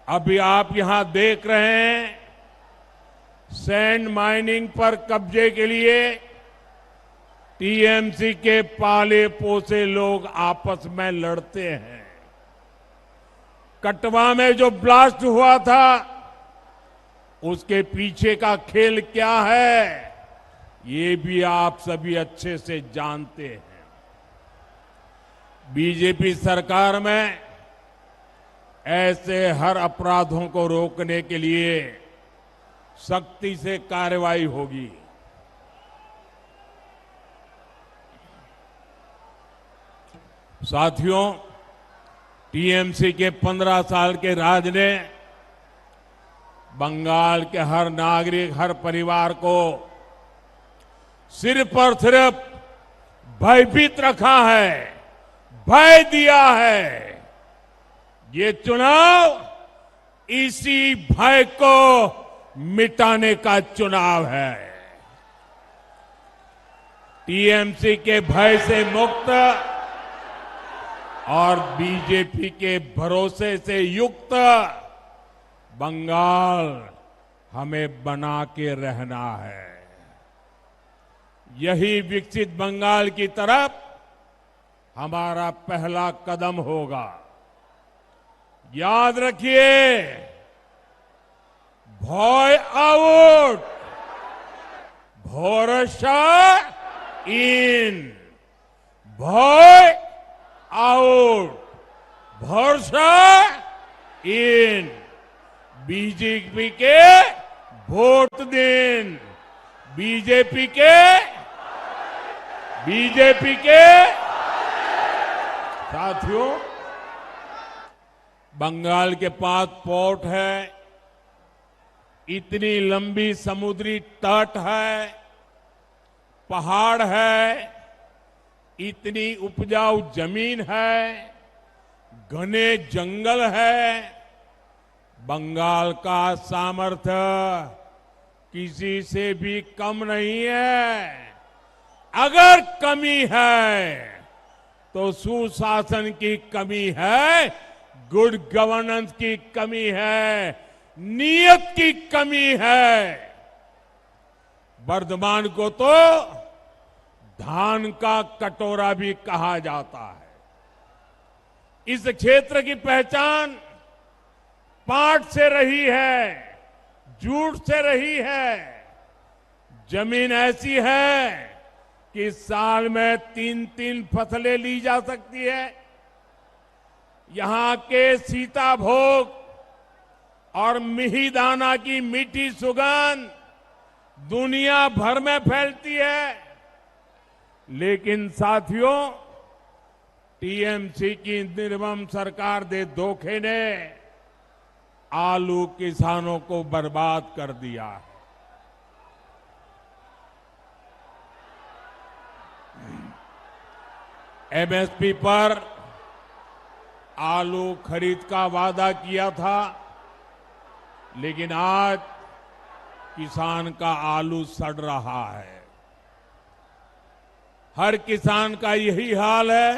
अभी आप यहां देख रहे हैं, सैंड माइनिंग पर कब्जे के लिए टीएमसी के पाले पोसे लोग आपस में लड़ते हैं। कटवा में जो ब्लास्ट हुआ था, उसके पीछे का खेल क्या है, ये भी आप सभी अच्छे से जानते हैं। बीजेपी सरकार में ऐसे हर अपराधों को रोकने के लिए सख्ती से कार्रवाई होगी। साथियों, टीएमसी के 15 साल के राज ने बंगाल के हर नागरिक, हर परिवार को सिर्फ और सिर्फ भयभीत रखा है, भय दिया है। ये चुनाव इसी भय को मिटाने का चुनाव है। टीएमसी के भय से मुक्त और बीजेपी के भरोसे से युक्त बंगाल हमें बना के रहना है। यही विकसित बंगाल की तरफ हमारा पहला कदम होगा। याद रखिए, भय आउट, भरोसा इन। भय आउट, भरोसा इन। बीजेपी के वोट दिन, बीजेपी के साथियों, बंगाल के पास पोर्ट है, इतनी लंबी समुद्री तट है, पहाड़ है, इतनी उपजाऊ जमीन है, घने जंगल है। बंगाल का सामर्थ्य किसी से भी कम नहीं है। अगर कमी है तो सुशासन की कमी है, गुड गवर्नेंस की कमी है, नीयत की कमी है। वर्धमान को तो धान का कटोरा भी कहा जाता है। इस क्षेत्र की पहचान पाट से रही है, जूट से रही है। जमीन ऐसी है कि साल में 3-3 फसलें ली जा सकती है। यहां के सीताभोग और मिहिदाना की मीठी सुगंध दुनिया भर में फैलती है। लेकिन साथियों, टीएमसी की निर्मम सरकार दे धोखे ने आलू किसानों को बर्बाद कर दिया है। एमएसपी पर आलू खरीद का वादा किया था, लेकिन आज किसान का आलू सड़ रहा है। हर किसान का यही हाल है।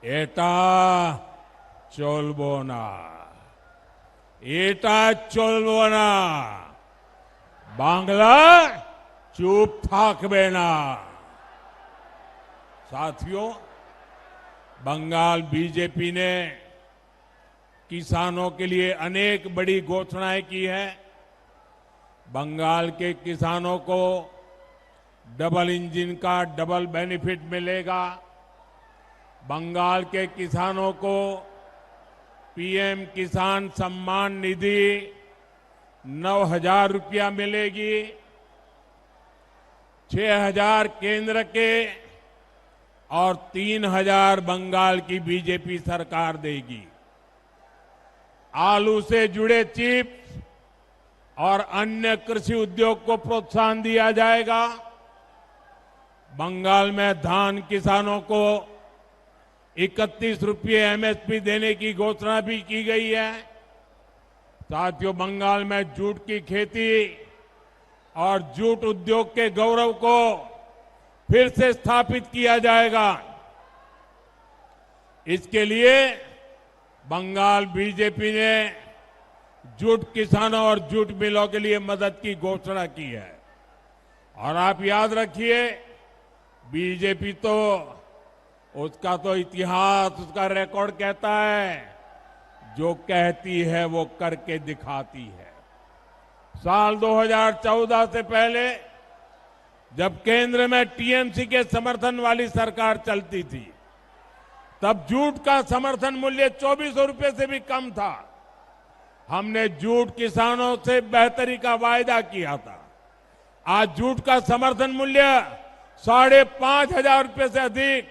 एटा चोलबोना, एटा चोलबोना, बांग्ला चुप थाकबे ना। साथियों, बंगाल बीजेपी ने किसानों के लिए अनेक बड़ी घोषणाएं की है। बंगाल के किसानों को डबल इंजन का डबल बेनिफिट मिलेगा। बंगाल के किसानों को पीएम किसान सम्मान निधि 9,000 रुपया मिलेगी। 6,000 केंद्र के और 3,000 बंगाल की बीजेपी सरकार देगी। आलू से जुड़े चिप्स और अन्य कृषि उद्योग को प्रोत्साहन दिया जाएगा। बंगाल में धान किसानों को 31 रुपये एमएसपी देने की घोषणा भी की गई है। साथियों, बंगाल में जूट की खेती और जूट उद्योग के गौरव को फिर से स्थापित किया जाएगा। इसके लिए बंगाल बीजेपी ने जूट किसानों और जूट मिलों के लिए मदद की घोषणा की है। और आप याद रखिए, बीजेपी तो उसका तो इतिहास, उसका रिकॉर्ड कहता है, जो कहती है वो करके दिखाती है। साल 2014 से पहले जब केंद्र में टीएमसी के समर्थन वाली सरकार चलती थी, तब जूट का समर्थन मूल्य 2400 रुपए से भी कम था। हमने जूट किसानों से बेहतरी का वायदा किया था। आज जूट का समर्थन मूल्य 5,500 रुपए से अधिक,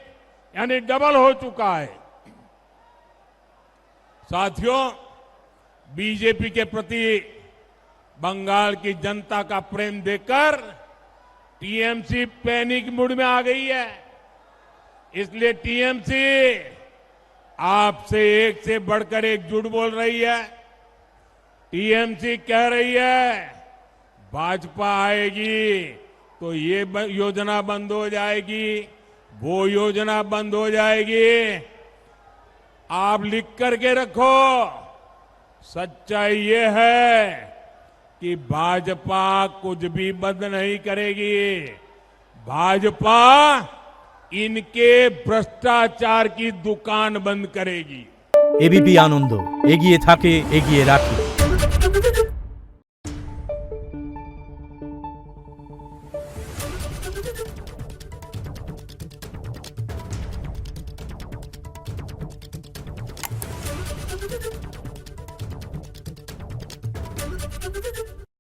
यानी डबल हो चुका है। साथियों, बीजेपी के प्रति बंगाल की जनता का प्रेम देखकर टीएमसी पैनिक मूड में आ गई है। इसलिए टीएमसी आपसे एक से बढ़कर एक झूठ बोल रही है। टीएमसी कह रही है भाजपा आएगी तो ये योजना बंद हो जाएगी, वो योजना बंद हो जाएगी। आप लिख करके रखो, सच्चाई ये है कि भाजपा कुछ भी बंद नहीं करेगी। भाजपा इनके भ्रष्टाचार की दुकान बंद करेगी। एबीपी आनंद एगिए थाके एगिए राखे। Thank you.